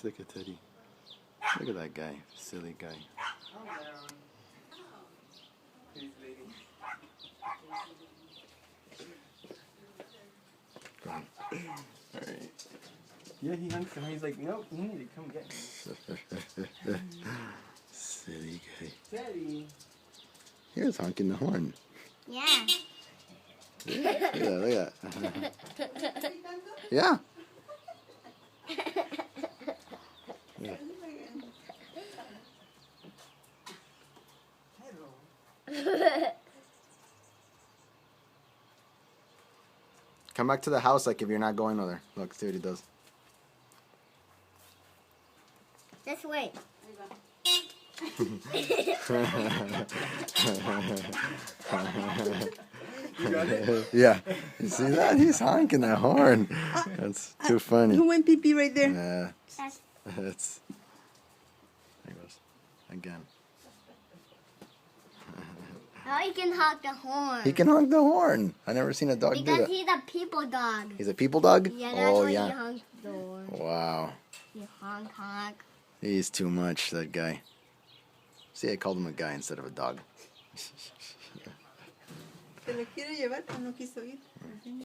Look at Teddy. Look at that guy. Silly guy. Alright. Yeah, he hunts and he's like, nope, you need to come get me. Silly guy. Teddy. Here's honking the horn. Yeah. Yeah, look at that. Yeah. Yeah. Come back to the house like if you're not going over there. Look, see what he does. This way. You got it? Yeah. You see that? He's honking that horn. That's too funny. Who went pee-pee right there? Yeah. That's. There he goes. Again. Now he can honk the horn. He can honk the horn. I never seen a dog do because that. he's a people dog. He's a people dog? Yeah, that's why yeah. he honks the horn. Wow. He honk, honk. He's too much, that guy. See, I called him a guy instead of a dog. ¿Se lo quiere llevar o no quiso ir?